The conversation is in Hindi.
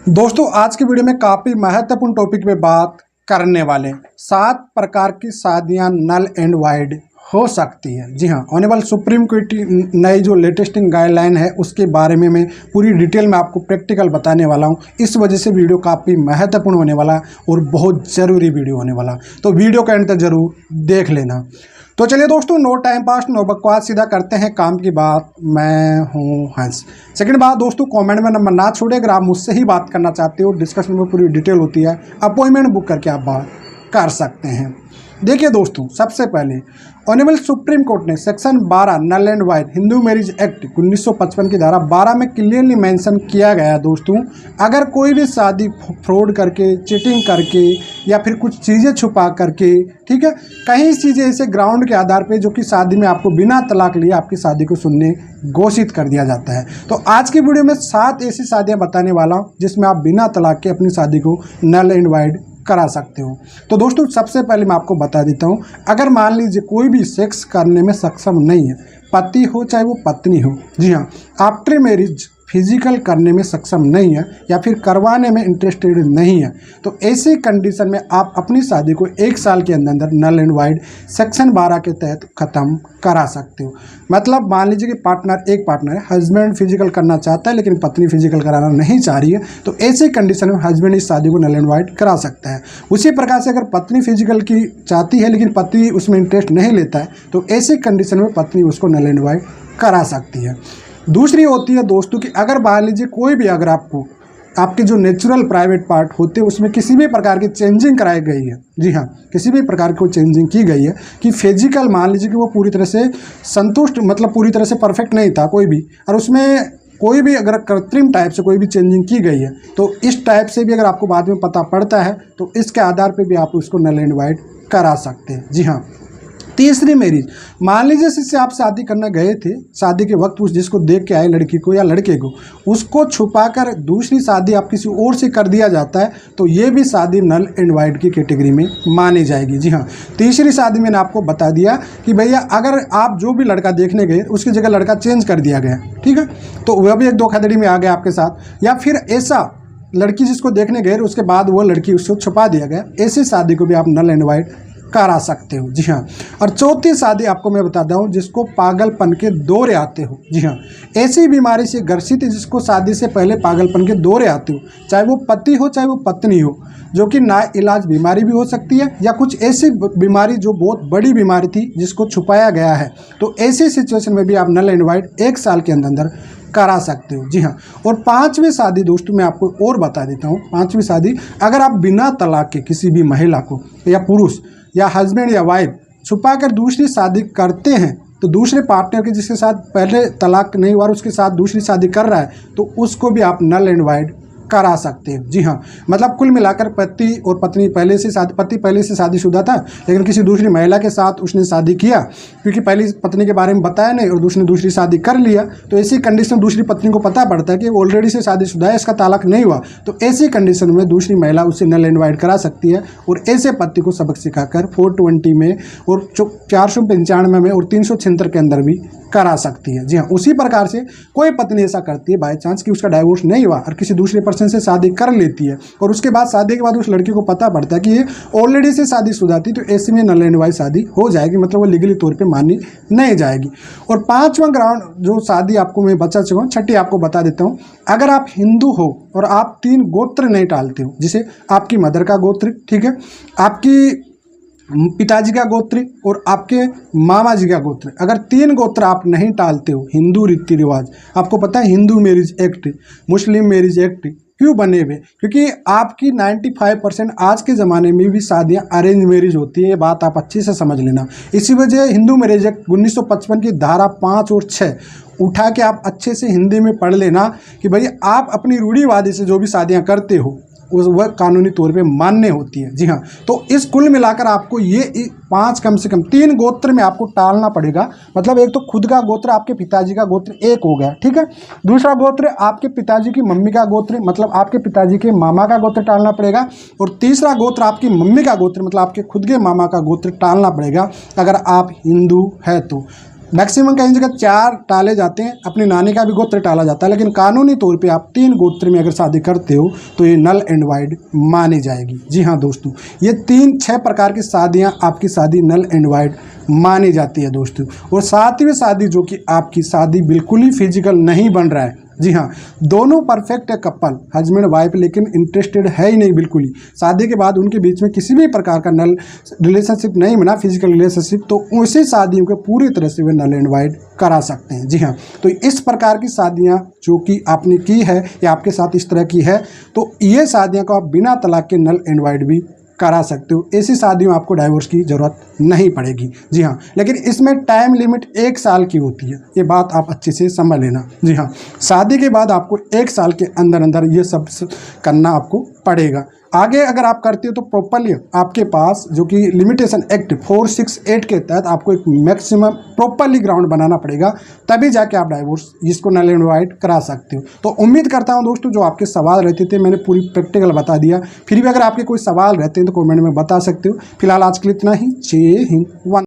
दोस्तों आज की वीडियो में काफ़ी महत्वपूर्ण टॉपिक पे बात करने वाले 7 प्रकार की शादियां नल एंड वाइड हो सकती है। जी हाँ, ऑनरेबल सुप्रीम कोर्ट की नई जो लेटेस्ट गाइडलाइन है उसके बारे में मैं पूरी डिटेल में आपको प्रैक्टिकल बताने वाला हूँ। इस वजह से वीडियो काफ़ी महत्वपूर्ण होने वाला और बहुत ज़रूरी वीडियो होने वाला, तो वीडियो का अंत तक जरूर देख लेना। तो चलिए दोस्तों, नो टाइम पास नो बकवास, सीधा करते हैं काम की बात। मैं हूं हंस। सेकंड बात दोस्तों, कमेंट में नंबर ना छोड़े। अगर आप मुझसे ही बात करना चाहते हो, डिस्कशन में पूरी डिटेल होती है, अपॉइंटमेंट बुक करके आप बात कर सकते हैं। देखिए दोस्तों, सबसे पहले ऑनरेबल सुप्रीम कोर्ट ने section 12 null and void Hindu marriage act 1955 की धारा 12 में क्लियरली मेंशन किया गया है दोस्तों, अगर कोई भी शादी फ्रॉड करके, चीटिंग करके या फिर कुछ चीज़ें छुपा करके, ठीक है, कहीं चीज़ें ऐसे ग्राउंड के आधार पे जो कि शादी में आपको बिना तलाक लिए आपकी शादी को सुनने घोषित कर दिया जाता है। तो आज की वीडियो में 7 ऐसी शादियाँ बताने वाला हूँ जिसमें आप बिना तलाक के अपनी शादी को नल एंड वाइड करा सकते हो। तो दोस्तों सबसे पहले मैं आपको बता देता हूँ, अगर मान लीजिए कोई भी सेक्स करने में सक्षम नहीं है, पति हो चाहे वो पत्नी हो, जी हाँ, आफ्टर मैरिज फिजिकल करने में सक्षम नहीं है या फिर करवाने में इंटरेस्टेड नहीं है, तो ऐसी कंडीशन में आप अपनी शादी को 1 साल के अंदर अंदर नल एंड वाइड सेक्शन 12 के तहत ख़त्म करा सकते हो। मतलब मान लीजिए कि एक पार्टनर है, हस्बैंड फिजिकल करना चाहता है लेकिन पत्नी फिजिकल कराना नहीं चाह रही है, तो ऐसी कंडीशन में हस्बैंड इस शादी को नल एंड वाइड करा सकता है। उसी प्रकार से अगर पत्नी फिजिकल की चाहती है लेकिन पति उसमें इंटरेस्ट नहीं लेता है, तो ऐसी कंडीशन में पत्नी उसको नल एंड वाइड करा सकती है। दूसरी होती है दोस्तों कि अगर मान लीजिए कोई भी अगर आपको आपके जो नेचुरल प्राइवेट पार्ट होते हैं उसमें किसी भी प्रकार की चेंजिंग कराई गई है, जी हाँ, किसी भी प्रकार की चेंजिंग की गई है कि फिजिकल मान लीजिए कि वो पूरी तरह से संतुष्ट, मतलब पूरी तरह से परफेक्ट नहीं था कोई भी, और उसमें कोई भी अगर कृत्रिम टाइप से कोई भी चेंजिंग की गई है, तो इस टाइप से भी अगर आपको बाद में पता पड़ता है तो इसके आधार पर भी आप उसको नल एंड वाइड करा सकते हैं। जी हाँ। तीसरी मैरिज, मान लीजिए जिससे आप शादी करने गए थे, शादी के वक्त उस जिसको देख के आए लड़की को या लड़के को, उसको छुपाकर दूसरी शादी आप किसी और से कर दिया जाता है, तो ये भी शादी नल एंड वाइड की कैटेगरी में मानी जाएगी। जी हाँ, तीसरी शादी मैंने आपको बता दिया कि भैया अगर आप जो भी लड़का देखने गए उसकी जगह लड़का चेंज कर दिया गया, ठीक है, तो वह भी एक धोखाधड़ी में आ गया आपके साथ, या फिर ऐसा लड़की जिसको देखने गए उसके बाद वो लड़की उसको छुपा दिया गया, ऐसी शादी को भी आप नल एंड वाइड करा सकते हो। जी हाँ। और चौथी शादी आपको मैं बताता हूँ जिसको पागलपन के दौरे आते हो। जी हाँ, ऐसी बीमारी से ग्रसित है जिसको शादी से पहले पागलपन के दौरे आते हो, चाहे वो पति हो चाहे वो पत्नी हो, जो कि ना इलाज बीमारी भी हो सकती है या कुछ ऐसी बीमारी जो बहुत बड़ी बीमारी थी जिसको छुपाया गया है, तो ऐसी सिचुएशन में भी आप नल एंड वाइड 1 साल के अंदर करा सकते हो। जी हाँ। और 5वीं शादी दोस्तों मैं आपको और बता देता हूँ, 5वीं शादी, अगर आप बिना तलाक के किसी भी महिला को या पुरुष या हस्बैंड या वाइफ छुपा कर दूसरी शादी करते हैं, तो दूसरे पार्टनर के जिसके साथ पहले तलाक नहीं हुआ उसके साथ दूसरी शादी कर रहा है, तो उसको भी आप नल एंड वाइड करा सकते हैं। जी हाँ, मतलब कुल मिलाकर पति और पत्नी पति पहले से शादीशुदा था लेकिन किसी दूसरी महिला के साथ उसने शादी किया, क्योंकि पहली पत्नी के बारे में बताया नहीं और दूसरी शादी कर लिया, तो ऐसी कंडीशन दूसरी पत्नी को पता पड़ता है कि ऑलरेडी से शादीशुदा है, इसका तलाक नहीं हुआ, तो ऐसी कंडीशन में दूसरी महिला उससे नल एंड वाइड करा सकती है। और ऐसे पति को सबक सिखाकर 420 में और 495 में और 376 के अंदर भी करा सकती है। जी हाँ, उसी प्रकार से कोई पत्नी ऐसा करती है बाय चांस कि उसका डाइवोर्स नहीं हुआ और किसी दूसरे पर्सन से शादी कर लेती है, और उसके बाद शादी के बाद उस लड़की को पता पड़ता है कि ये ऑलरेडी से शादीशुदा थी, तो ऐसे में नल एंड वाइड शादी हो जाएगी, मतलब वो लीगली तौर पे मानी नहीं जाएगी। और 5वां ग्राउंड जो शादी आपको मैं बचा चुका हूँ, छठी आपको बता देता हूँ, अगर आप हिंदू हो और आप 3 गोत्र नहीं टालते हो, जिसे आपकी मदर का गोत्र, ठीक है, आपकी पिताजी का गोत्र और आपके मामा जी का गोत्र, अगर 3 गोत्र आप नहीं टालते हो, हिंदू रीति रिवाज, आपको पता है हिंदू मैरिज एक्ट, मुस्लिम मैरिज एक्ट क्यों बने हुए, क्योंकि आपकी 95% आज के ज़माने में भी शादियां अरेंज मैरिज होती है, ये बात आप अच्छे से समझ लेना। इसी वजह हिंदू मैरिज एक्ट 1955 की धारा 5 और 6 उठा के आप अच्छे से हिंदी में पढ़ लेना कि भाई आप अपनी रूढ़िवादी से जो भी शादियां करते हो वह कानूनी तौर पे मान्य होती है। जी हाँ, तो इस कुल मिलाकर आपको ये 5 कम से कम 3 गोत्र में आपको टालना पड़ेगा। मतलब एक तो खुद का गोत्र, आपके पिताजी का गोत्र एक हो गया, ठीक है, दूसरा गोत्र आपके पिताजी की मम्मी का गोत्र, मतलब आपके पिताजी के मामा का गोत्र टालना पड़ेगा, और तीसरा गोत्र आपकी मम्मी का गोत्र, मतलब आपके खुद के मामा का गोत्र टालना पड़ेगा अगर आप हिंदू है तो। मैक्सिमम कहीं जगह 4 टाले जाते हैं, अपनी नानी का भी गोत्र टाला जाता है, लेकिन कानूनी तौर पे आप 3 गोत्र में अगर शादी करते हो तो ये नल एंड वाइड मानी जाएगी। जी हाँ दोस्तों, ये 6 प्रकार की शादियां आपकी शादी नल एंड वाइड मानी जाती है दोस्तों। और 7वीं शादी जो कि आपकी शादी बिल्कुल ही फिजिकल नहीं बन रहा है, जी हाँ, दोनों परफेक्ट है कपल, हस्बैंड वाइफ, लेकिन इंटरेस्टेड है ही नहीं बिल्कुल ही, शादी के बाद उनके बीच में किसी भी प्रकार का नल रिलेशनशिप नहीं बना, फिजिकल रिलेशनशिप, तो उसी शादियों को पूरी तरह से वे नल एंड वाइड करा सकते हैं। जी हाँ, तो इस प्रकार की शादियाँ जो कि आपने की है या आपके साथ इस तरह की है, तो ये शादियाँ को आप बिना तलाक के नल एंड वाइड भी करा सकते हो। ऐसी शादियों में आपको डाइवोर्स की ज़रूरत नहीं पड़ेगी। जी हाँ, लेकिन इसमें टाइम लिमिट 1 साल की होती है, ये बात आप अच्छे से समझ लेना। जी हाँ, शादी के बाद आपको 1 साल के अंदर अंदर ये सब करना आपको पड़ेगा। आगे अगर आप करते हो तो प्रॉपरली आपके पास जो कि लिमिटेशन एक्ट 468 के तहत आपको एक मैक्सिमम प्रॉपरली ग्राउंड बनाना पड़ेगा, तभी जाके आप डाइवोर्स इसको नल एंड वाइड करा सकते हो। तो उम्मीद करता हूं दोस्तों, जो आपके सवाल रहते थे मैंने पूरी प्रैक्टिकल बता दिया। फिर भी अगर आपके कोई सवाल रहते हैं तो कमेंट में बता सकते हो। फिलहाल आज के लिए इतना ही। जय हिंद।